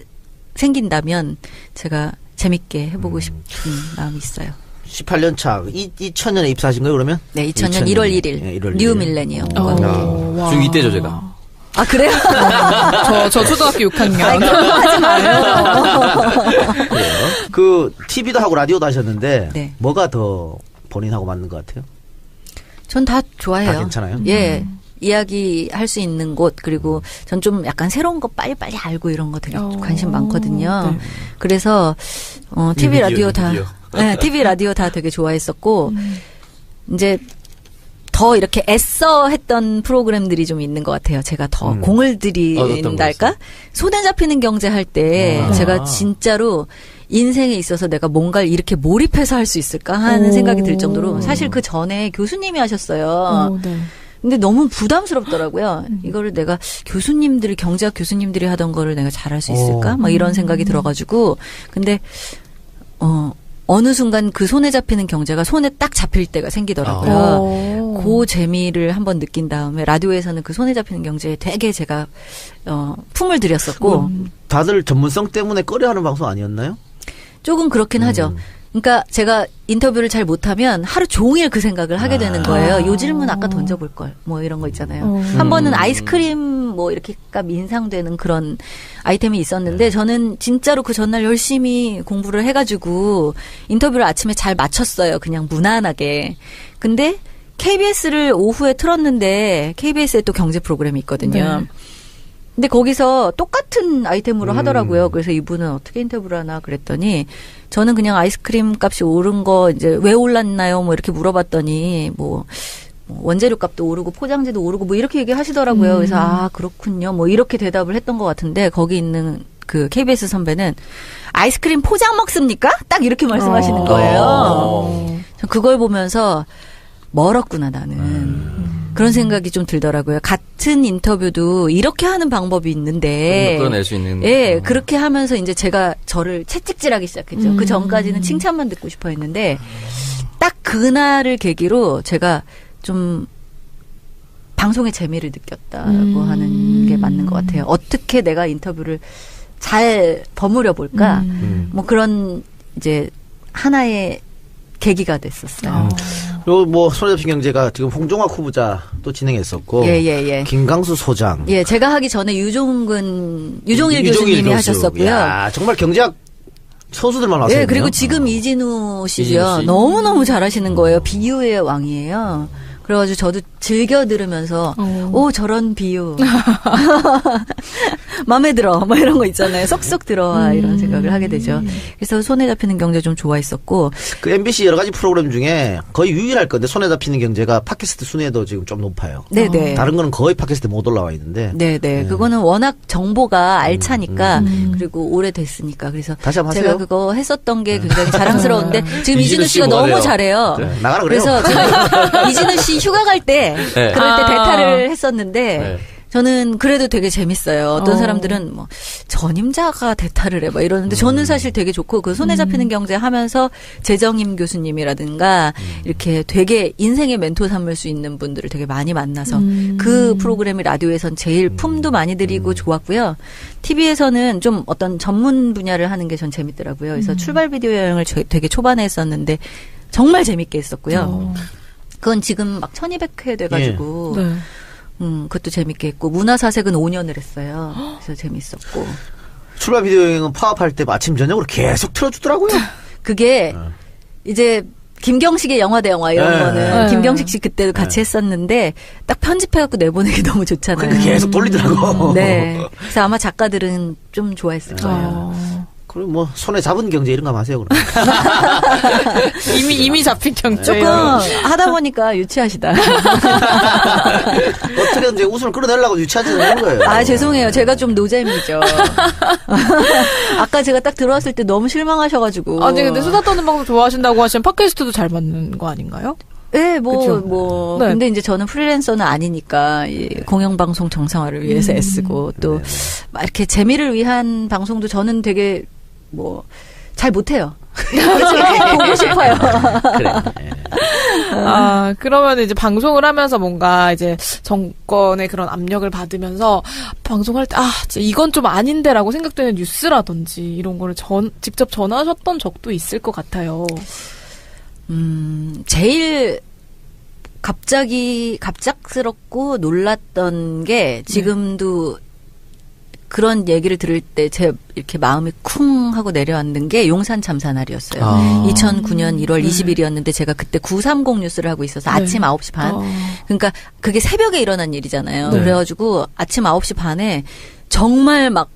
생긴다면 제가 재밌게 해보고 싶은 마음이 있어요. 18년 차. 2000년에 입사하신 거예요, 그러면? 네, 2000년 1월 1일. 뉴 밀레니엄. 중2 때죠, 제가. 아, 그래요? 저 초등학교 6학년. 아니, 하지 마요. 그 TV도 하고 라디오도 하셨는데 네. 뭐가 더 본인하고 맞는 것 같아요? 전 다 좋아해요. 다 괜찮아요? 예. 이야기할 수 있는 곳, 그리고 전 좀 약간 새로운 거 빨리빨리 알고 이런 거 되게 관심 많거든요. 네. 그래서, TV 라디오 다, 네, TV 라디오 다 되게 좋아했었고, 이제 더 이렇게 애써 했던 프로그램들이 좀 있는 것 같아요. 제가 더 공을 들인달까? 손에 잡히는 경제 할 때 제가 진짜로 인생에 있어서 내가 뭔가를 이렇게 몰입해서 할 수 있을까 하는 생각이 들 정도로 사실 그 전에 교수님이 하셨어요. 네. 근데 너무 부담스럽더라고요. 이거를 내가 교수님들이, 경제학 교수님들이 하던 거를 내가 잘할 수 있을까? 막 이런 생각이 들어가지고. 근데, 어느 순간 그 손에 잡히는 경제가 손에 딱 잡힐 때가 생기더라고요. 그 재미를 한번 느낀 다음에 라디오에서는 그 손에 잡히는 경제에 되게 제가, 품을 들였었고. 다들 전문성 때문에 꺼려하는 방송 아니었나요? 조금 그렇긴 하죠. 그러니까 제가 인터뷰를 잘 못하면 하루 종일 그 생각을 하게 되는 거예요. 요 질문 아까 던져볼 걸. 뭐 이런 거 있잖아요. 한 번은 아이스크림 뭐 이렇게 값 인상되는 그런 아이템이 있었는데 저는 진짜로 그 전날 열심히 공부를 해가지고 인터뷰를 아침에 잘 마쳤어요. 그냥 무난하게. 근데 KBS를 오후에 틀었는데 KBS에 또 경제 프로그램이 있거든요. 네. 근데 거기서 똑같은 아이템으로 하더라고요. 그래서 이분은 어떻게 인터뷰를 하나 그랬더니 저는 그냥 아이스크림 값이 오른 거 이제 왜 올랐나요? 뭐 이렇게 물어봤더니 뭐 원재료 값도 오르고 포장지도 오르고 뭐 이렇게 얘기하시더라고요. 그래서 아 그렇군요. 뭐 이렇게 대답을 했던 것 같은데 거기 있는 그 KBS 선배는 아이스크림 포장 먹습니까? 딱 이렇게 말씀하시는 거예요. 그걸 보면서 멀었구나 나는. 그런 생각이 좀 들더라고요. 같은 인터뷰도 이렇게 하는 방법이 있는데. 끌어낼 수 있는. 예, 그렇게 하면서 이제 제가 저를 채찍질하기 시작했죠. 그 전까지는 칭찬만 듣고 싶어 했는데, 딱 그날을 계기로 제가 좀 방송의 재미를 느꼈다고 하는 게 맞는 것 같아요. 어떻게 내가 인터뷰를 잘 버무려 볼까? 뭐 그런 이제 하나의 계기가 됐었어요. 그리고 뭐 손에 잡힌 경제가 지금 홍종학 후보자 또 진행했었고, 김강수 소장. 예, 제가 하기 전에 유종일 교수님이 하셨었고요. 야, 정말 경제학 선수들만 왔어요. 예, 그리고 지금 이진우 씨죠. 너무 잘하시는 거예요. 비유의 왕이에요. 그래가지고 저도 즐겨 들으면서 오 저런 비유 마음에 들어 뭐 이런 거 있잖아요. 쏙쏙 들어와 이런 생각을 하게 되죠. 그래서 손에 잡히는 경제 좀 좋아했었고 그 MBC 여러 가지 프로그램 중에 거의 유일할 건데 손에 잡히는 경제가 팟캐스트 순위에도 지금 좀 높아요. 네네. 다른 거는 거의 팟캐스트에 못 올라와 있는데. 네네. 그거는 워낙 정보가 알차니까 그리고 오래됐으니까 그래서 다시 한번 제가 하세요. 그거 했었던 게 굉장히 자랑스러운데 지금 이진우 씨가 너무 잘해요. 네, 나가라 그래요. 그래서 지금 이진우 씨 휴가 갈 때 그럴 때 대타를 했었는데 저는 그래도 되게 재밌어요. 어떤 사람들은 뭐 전임자가 대타를 해 막 이러는데 저는 사실 되게 좋고 그 손에 잡히는 경제 하면서 재정임 교수님이라든가 이렇게 되게 인생의 멘토 삼을 수 있는 분들을 되게 많이 만나서 그 프로그램이 라디오에선 제일 품도 많이 들이고 좋았고요. TV에서는 좀 어떤 전문 분야를 하는 게 전 재밌더라고요. 그래서 출발 비디오 여행을 되게 초반에 했었는데 정말 재밌게 했었고요. 그건 지금 막 1200회 돼가지고 그것도 재밌게 했고 문화사색은 5년을 했어요. 그래서 재밌었고 출발 비디오 여행은 파업할 때 아침 저녁으로 계속 틀어주더라고요. 그게 이제 김경식의 영화 대 영화 이런 거는 김경식 씨 그때도 같이 했었는데 딱 편집해갖고 내보내기 너무 좋잖아요. 그러니까 계속 돌리더라고. 네. 그래서 아마 작가들은 좀 좋아했을 거예요. 그럼 뭐 손에 잡은 경제 이런 거 하세요 그럼. 이미 잡힌 경제. 조금 하다 보니까 유치하시다. 어떻게든 이제 웃음을 끌어내려고 유치하지 않는 거예요. 아 죄송해요. 제가 좀 노잼이죠. 아까 제가 딱 들어왔을 때 너무 실망하셔가지고. 아니 근데 수다 떠는 방송 좋아하신다고 하시면 팟캐스트도 잘 맞는 거 아닌가요? 네, 네. 근데 이제 저는 프리랜서는 아니니까, 공영방송 정상화를 위해서 애쓰고, 또, 막 이렇게 재미를 위한 방송도 저는 되게, 잘 못해요. 그래서 보고 싶어요. 그래. 그러면 이제 방송을 하면서 뭔가 이제 정권의 그런 압력을 받으면서 방송할 때, 진짜 이건 좀 아닌데라고 생각되는 뉴스라든지 이런 거를 직접 전하셨던 적도 있을 것 같아요. 제일 갑작스럽고 놀랐던 게 지금도 그런 얘기를 들을 때 제 이렇게 마음이 쿵 하고 내려앉는 게 용산 참사 날이었어요. 2009년 1월 20일이었는데 제가 그때 930 뉴스를 하고 있어서 아침 9시 반. 그러니까 그게 새벽에 일어난 일이잖아요. 그래가지고 아침 9시 반에 정말 막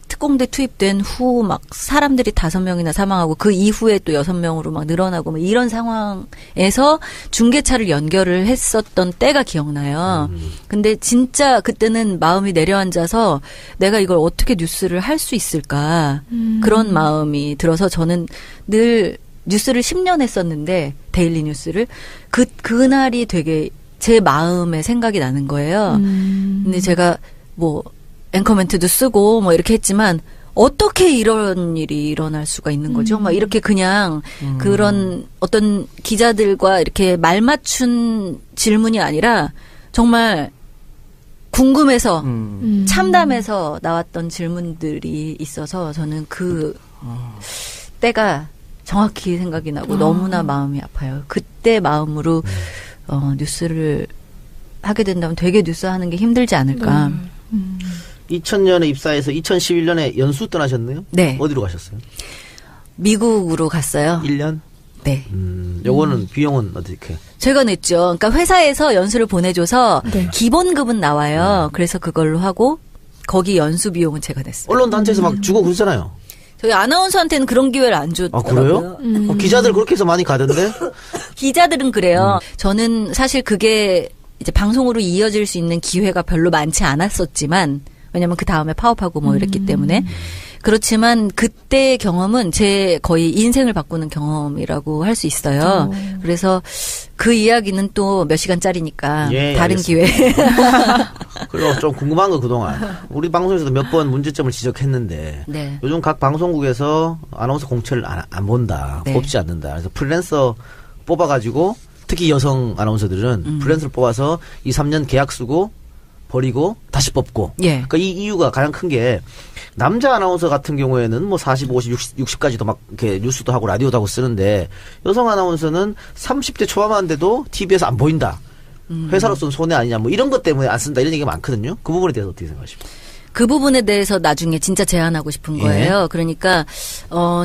특공대 투입된 후 막 사람들이 5명이나 사망하고 그 이후에 또 6명으로 막 늘어나고 뭐 이런 상황에서 중계차를 연결을 했었던 때가 기억나요. 근데 진짜 그때는 마음이 내려앉아서 내가 이걸 어떻게 뉴스를 할 수 있을까 그런 마음이 들어서 저는 늘 뉴스를 10년 했었는데 데일리 뉴스를 그날이 되게 제 마음에 생각이 나는 거예요. 근데 제가 뭐 앵커 멘트도 쓰고 뭐 이렇게 했지만 어떻게 이런 일이 일어날 수가 있는 거죠? 막 이렇게 그냥 그런 어떤 기자들과 이렇게 말 맞춘 질문이 아니라 정말 궁금해서 참담해서 나왔던 질문들이 있어서 저는 그 때가 정확히 생각이 나고 너무나 마음이 아파요. 그때 마음으로 뉴스를 하게 된다면 되게 뉴스 하는 게 힘들지 않을까. 2000년에 입사해서 2011년에 연수 떠나셨네요? 네. 어디로 가셨어요? 미국으로 갔어요. 1년? 네. 요거는 비용은 어떻게? 제가 냈죠. 그러니까 회사에서 연수를 보내줘서 기본급은 나와요. 그래서 그걸로 하고 거기 연수 비용은 제가 냈어요. 언론 단체에서 막 주고 그러잖아요. 저희 아나운서한테는 그런 기회를 안 줬더라고요. 아, 그래요? 기자들 그렇게 해서 많이 가던데? 기자들은 그래요. 저는 사실 그게 이제 방송으로 이어질 수 있는 기회가 별로 많지 않았었지만 왜냐면 그 다음에 파업하고 뭐 이랬기 때문에. 그렇지만 그때의 경험은 제 거의 인생을 바꾸는 경험이라고 할 수 있어요. 그래서 그 이야기는 또 몇 시간짜리니까 다른 기회. 그리고 좀 궁금한 거 그동안. 우리 방송에서도 몇 번 문제점을 지적했는데 요즘 각 방송국에서 아나운서 공채를 안 본다. 뽑지 않는다. 그래서 프리랜서 뽑아가지고 특히 여성 아나운서들은 프리랜서를 뽑아서 2, 3년 계약 쓰고 버리고 다시 뽑고. 그러니까 이 이유가 가장 큰 게 남자 아나운서 같은 경우에는 뭐 40, 50, 60까지도 막 이렇게 뉴스도 하고 라디오도 하고 쓰는데 여성 아나운서는 30대 초반만 돼도 TV에서 안 보인다. 회사로서는 손해 아니냐 뭐 이런 것 때문에 안 쓴다 이런 얘기가 많거든요. 그 부분에 대해서 어떻게 생각하십니까? 그 부분에 대해서 나중에 진짜 제안하고 싶은 거예요. 그러니까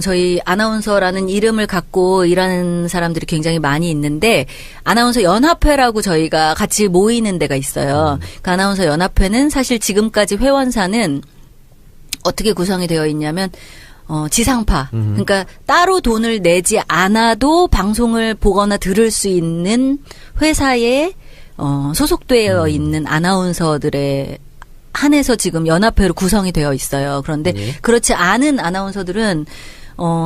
저희 아나운서라는 이름을 갖고 일하는 사람들이 굉장히 많이 있는데 아나운서 연합회라고 저희가 같이 모이는 데가 있어요. 그 아나운서 연합회는 사실 지금까지 회원사는 어떻게 구성이 되어 있냐면 지상파. 그러니까 따로 돈을 내지 않아도 방송을 보거나 들을 수 있는 회사에 소속되어 있는 아나운서들의 한해서 지금 연합회로 구성이 되어 있어요. 그런데 그렇지 않은 아나운서들은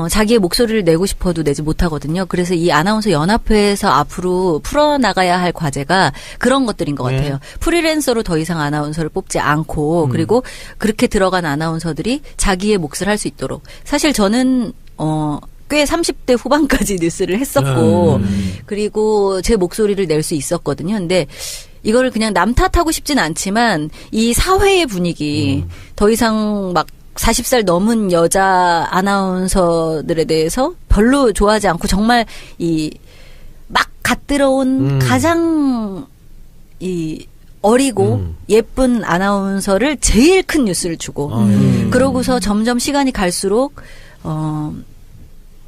자기의 목소리를 내고 싶어도 내지 못하거든요. 그래서 이 아나운서 연합회에서 앞으로 풀어나가야 할 과제가 그런 것들인 것 같아요. 프리랜서로 더 이상 아나운서를 뽑지 않고 그리고 그렇게 들어간 아나운서들이 자기의 몫을 할 수 있도록. 사실 저는 꽤 30대 후반까지 뉴스를 했었고 그리고 제 목소리를 낼 수 있었거든요. 근데 이거를 그냥 남 탓하고 싶진 않지만 이 사회의 분위기 더 이상 막 40살 넘은 여자 아나운서들에 대해서 별로 좋아하지 않고 정말 이 막 갓 들어온 가장 이 어리고 예쁜 아나운서를 제일 큰 뉴스를 주고 그러고서 점점 시간이 갈수록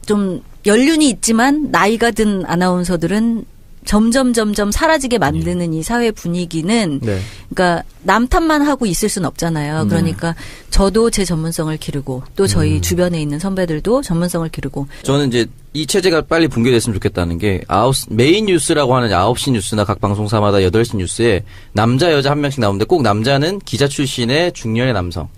좀 연륜이 있지만 나이가 든 아나운서들은 점점 사라지게 만드는 이 사회 분위기는 그러니까 남 탓만 하고 있을 수는 없잖아요. 그러니까 저도 제 전문성을 기르고 또 저희 주변에 있는 선배들도 전문성을 기르고 저는 이제 이 체제가 빨리 붕괴됐으면 좋겠다는 게 메인 뉴스라고 하는 9시 뉴스나 각 방송사마다 8시 뉴스에 남자 여자 한 명씩 나오는데 꼭 남자는 기자 출신의 중년의 남성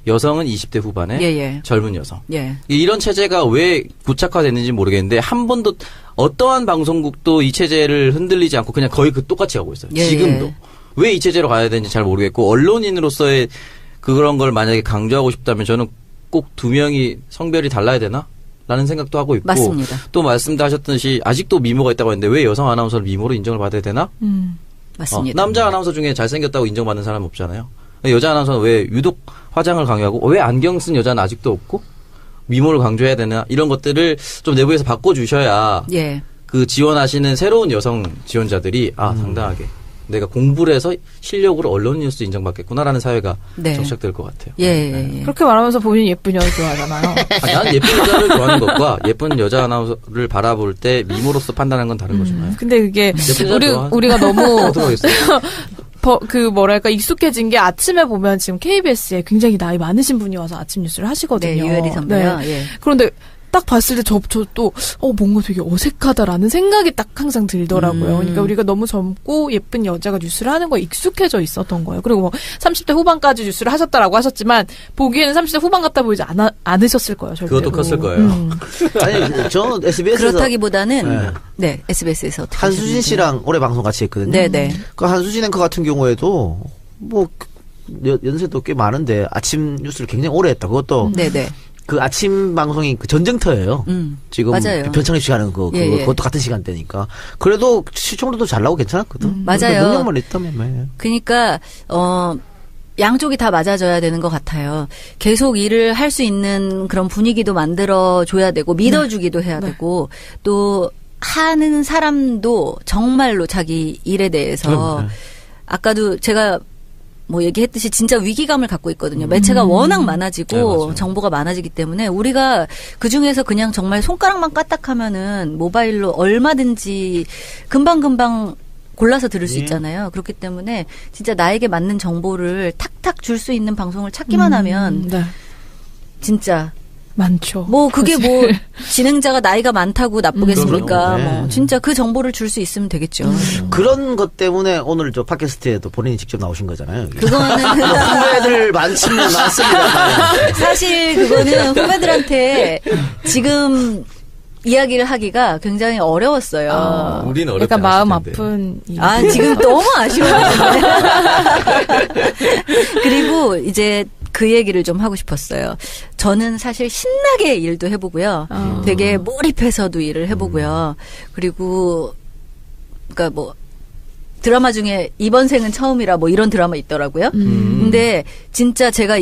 여성은 20대 후반의 젊은 여성 이런 체제가 왜 고착화됐는지 모르겠는데 한 번도 어떠한 방송국도 이 체제를 흔들리지 않고 그냥 거의 똑같이 가고 있어요. 지금도. 왜 이 체제로 가야 되는지 잘 모르겠고 언론인으로서의 그런 걸 만약에 강조하고 싶다면 저는 꼭 두 명이 성별이 달라야 되나? 라는 생각도 하고 있고 맞습니다. 또 말씀도 하셨듯이 아직도 미모가 있다고 했는데 왜 여성 아나운서를 미모로 인정을 받아야 되나? 맞습니다. 남자 아나운서 중에 잘생겼다고 인정받는 사람은 없잖아요. 여자 아나운서는 왜 유독 화장을 강요하고 왜 안경 쓴 여자는 아직도 없고 미모를 강조해야 되나 이런 것들을 좀 내부에서 바꿔주셔야 그 지원하시는 새로운 여성 지원자들이 당당하게 내가 공부를 해서 실력으로 언론 뉴스 인정받겠구나라는 사회가 네. 정착될 것 같아요. 예. 그렇게 말하면서 본인 예쁜 여자 좋아하잖아요. 나는 예쁜 여자를 좋아하는 것과 예쁜 여자 아나운서를 바라볼 때 미모로서 판단하는 건 다른 거잖아요. 근데 그게 우리가 너무 뭐랄까 익숙해진 게 아침에 보면 지금 KBS에 굉장히 나이 많으신 분이 와서 아침 뉴스를 하시거든요. 네, 유혜리 선배요. 네. 예. 그런데 딱 봤을 때 저 또 뭔가 되게 어색하다라는 생각이 딱 항상 들더라고요. 그러니까 우리가 너무 젊고 예쁜 여자가 뉴스를 하는 거에 익숙해져 있었던 거예요. 그리고 뭐 30대 후반까지 뉴스를 하셨다라고 하셨지만 보기에는 30대 후반 같아 보이지 않으셨을 거예요. 절대로. 그것도 컸을 거예요. 아니 저는 SBS에서 그렇다기보다는 네 SBS에서 어떻게 한수진 씨랑 오래 방송 같이 했거든요. 네네. 그 한수진 앵커 같은 경우에도 뭐 연세도 꽤 많은데 아침 뉴스를 굉장히 오래 했다. 그것도 네네. 그 아침 방송이 그 전쟁터예요. 지금 맞아요. 변창희 씨가 하는 그것도 같은 시간대니까. 그래도 시청률도 잘 나오고 괜찮았거든. 맞아요. 능력만 있다면. 그러니까 양쪽이 다 맞아줘야 되는 것 같아요. 계속 일을 할 수 있는 그런 분위기도 만들어줘야 되고 믿어주기도 해야 되고 또 하는 사람도 정말로 자기 일에 대해서 아까도 제가 뭐 얘기했듯이 진짜 위기감을 갖고 있거든요. 매체가 워낙 많아지고 네, 정보가 많아지기 때문에 우리가 그중에서 그냥 정말 손가락만 까딱하면은 모바일로 얼마든지 금방금방 골라서 들을 수 있잖아요. 그렇기 때문에 진짜 나에게 맞는 정보를 탁탁 줄 수 있는 방송을 찾기만 하면 네. 진짜 많죠. 뭐 그게 뭐 진행자가 나이가 많다고 나쁘겠습니까? 네. 뭐 진짜 그 정보를 줄 수 있으면 되겠죠. 그런 것 때문에 오늘 저 팟캐스트에도 본인이 직접 나오신 거잖아요. 그거는 후배들 많습니다. 사실 그거는 후배들한테 지금 이야기를 하기가 굉장히 어려웠어요. 우리는 어렵지 약간 마음 않았을 텐데. 아픈 지금 너무 아쉬워하시네. 그리고 이제 그 얘기를 좀 하고 싶었어요. 저는 사실 신나게 일도 해보고요. 되게 몰입해서도 일을 해보고요. 그리고 그러니까 뭐 드라마 중에 이번 생은 처음이라 뭐 이런 드라마 있더라고요. 근데 진짜 제가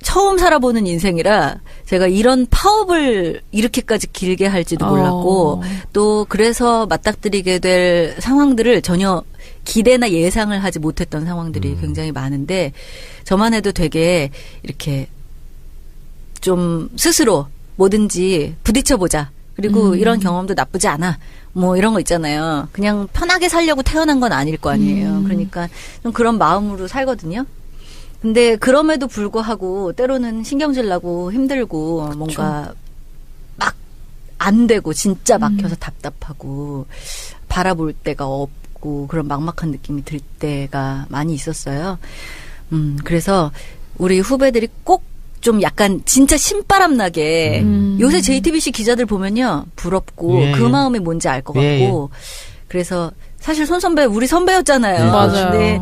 처음 살아보는 인생이라 제가 이런 파업을 이렇게까지 길게 할지도 몰랐고 또 그래서 맞닥뜨리게 될 상황들을 전혀 기대나 예상을 하지 못했던 상황들이 굉장히 많은데 저만 해도 되게 이렇게 좀 스스로 뭐든지 부딪혀보자. 그리고 이런 경험도 나쁘지 않아. 뭐 이런 거 있잖아요. 그냥 편하게 살려고 태어난 건 아닐 거 아니에요. 그러니까 좀 그런 마음으로 살거든요. 근데 그럼에도 불구하고 때로는 신경질 나고 힘들고 뭔가 막 안 되고 진짜 막혀서 답답하고 바라볼 데가 없고 그런 막막한 느낌이 들 때가 많이 있었어요. 그래서 우리 후배들이 꼭 좀 약간 진짜 신바람 나게 요새 JTBC 기자들 보면요 부럽고 그 마음이 뭔지 알 것 같고 그래서 사실 손 선배 우리 선배였잖아요. 맞아요. 근데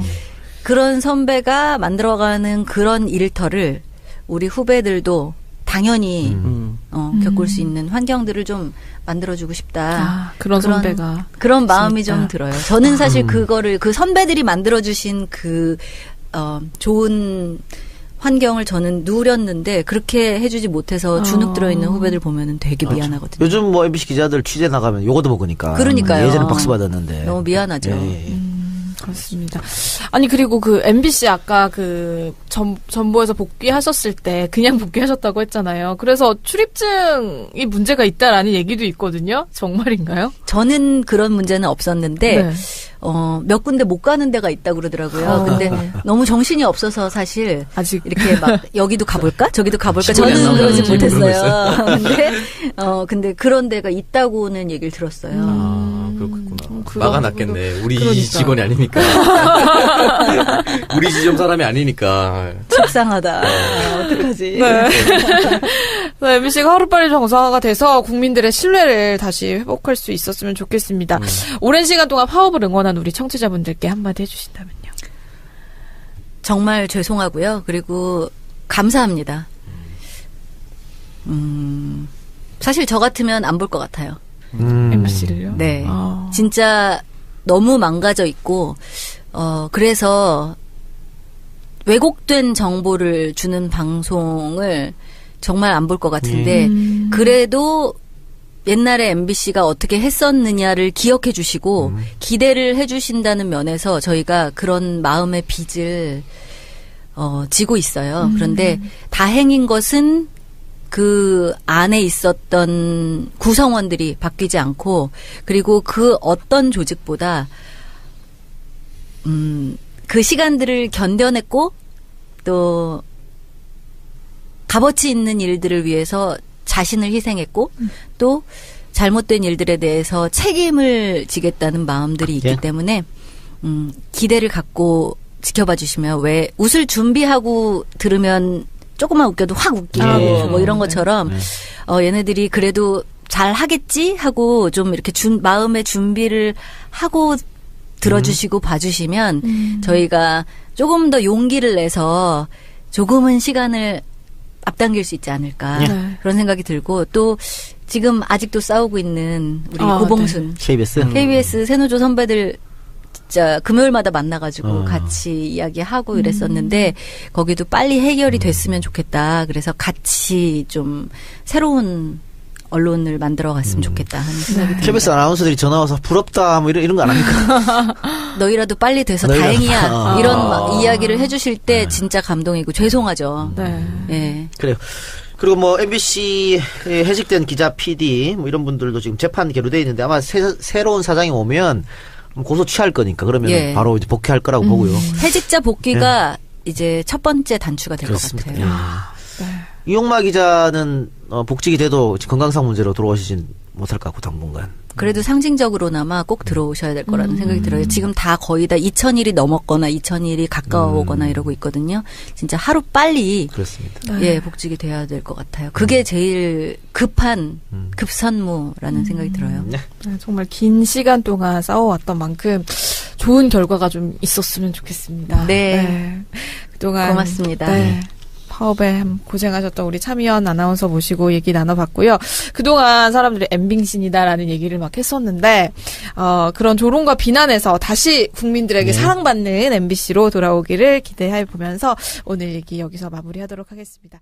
그런 선배가 만들어가는 그런 일터를 우리 후배들도 당연히 겪을 수 있는 환경들을 좀 만들어주고 싶다. 그런 선배가 그런 마음이 진짜. 좀 들어요. 저는 사실 그거를 그 선배들이 만들어주신 그 좋은 환경을 저는 누렸는데 그렇게 해주지 못해서 주눅 들어있는 후배들 보면은 되게 미안하거든요. 요즘 뭐 MBC 기자들 취재 나가면 요거도 먹으니까. 그러니까요. 예전에 박수 받았는데. 너무 미안하죠. 그렇습니다. 아니 그리고 그 MBC 아까 그 전보에서 복귀하셨을 때 그냥 복귀하셨다고 했잖아요. 그래서 출입증이 문제가 있다라는 얘기도 있거든요. 정말인가요? 저는 그런 문제는 없었는데 네. 몇 군데 못 가는 데가 있다고 그러더라고요. 근데 너무 정신이 없어서 사실 아직 이렇게 막 여기도 가볼까? 저기도 가볼까? 시골에 저는 안 그러지 나오는지 못했어요. 근데 그런 데가 있다고는 얘기를 들었어요. 아, 그렇구나. 그런 막아놨겠네. 우리 그러니까. 직원이 아니니까. 우리 지점 사람이 아니니까. 속상하다. 어떡하지? 네. MBC가 하루빨리 정상화가 돼서 국민들의 신뢰를 다시 회복할 수 있었으면 좋겠습니다. 오랜 시간 동안 파업을 응원한 우리 청취자분들께 한마디 해주신다면요. 정말 죄송하고요. 그리고 감사합니다. 사실 저 같으면 안 볼 것 같아요. MBC를요? 네. 진짜 너무 망가져 있고, 그래서 왜곡된 정보를 주는 방송을 정말 안 볼 것 같은데, 그래도 옛날에 MBC가 어떻게 했었느냐를 기억해 주시고 기대를 해 주신다는 면에서 저희가 그런 마음의 빚을 지고 있어요. 그런데 다행인 것은 그 안에 있었던 구성원들이 바뀌지 않고 그리고 그 어떤 조직보다 그 시간들을 견뎌냈고 또 값어치 있는 일들을 위해서 자신을 희생했고 또 잘못된 일들에 대해서 책임을 지겠다는 마음들이 있기 때문에 기대를 갖고 지켜봐 주시면 왜 웃을 준비하고 들으면 조금만 웃겨도 확 웃기고 뭐 이런 것처럼 얘네들이 그래도 잘 하겠지 하고 좀 이렇게 마음의 준비를 하고 들어주시고 봐주시면 저희가 조금 더 용기를 내서 조금은 시간을 앞당길 수 있지 않을까 그런 생각이 들고 또 지금 아직도 싸우고 있는 우리 고봉순 KBS 새노조 선배들 진짜 금요일마다 만나가지고 같이 이야기하고 이랬었는데 거기도 빨리 해결이 됐으면 좋겠다. 그래서 같이 좀 새로운 언론을 만들어갔으면 좋겠다 하는 생각이 듭니다. KBS 아나운서들이 전화와서 부럽다 뭐 이런 거 안 합니까? 너희라도 빨리 돼서 다행이야. 이런 이야기를 해주실 때 진짜 감동이고 죄송하죠. 네. 그래요. 그리고 뭐 MBC 해직된 기자, PD 뭐 이런 분들도 지금 재판 계류돼 있는데 아마 새로운 사장이 오면 고소 취할 거니까 그러면 바로 이제 복귀할 거라고 보고요. 해직자 복귀가 이제 첫 번째 단추가 될 것 같아요. 이용마 기자는 복직이 돼도 건강상 문제로 들어오시진 못할 것 같고 당분간. 그래도 상징적으로나마 꼭 들어오셔야 될 거라는 생각이 들어요. 지금 다 거의 다 2,000일이 넘었거나 2,000일이 가까워오거나 이러고 있거든요. 진짜 하루 빨리 그렇습니다. 예, 복직이 돼야 될 것 같아요. 그게 제일 급한 급선무라는 생각이 들어요. 네, 정말 긴 시간 동안 싸워왔던 만큼 좋은 결과가 좀 있었으면 좋겠습니다. 네. 그동안 고맙습니다. 파업에 고생하셨던 우리 차미연 아나운서 모시고 얘기 나눠봤고요. 그동안 사람들이 엠빙신이다라는 얘기를 막 했었는데 그런 조롱과 비난에서 다시 국민들에게 사랑받는 MBC로 돌아오기를 기대해 보면서 오늘 얘기 여기서 마무리하도록 하겠습니다.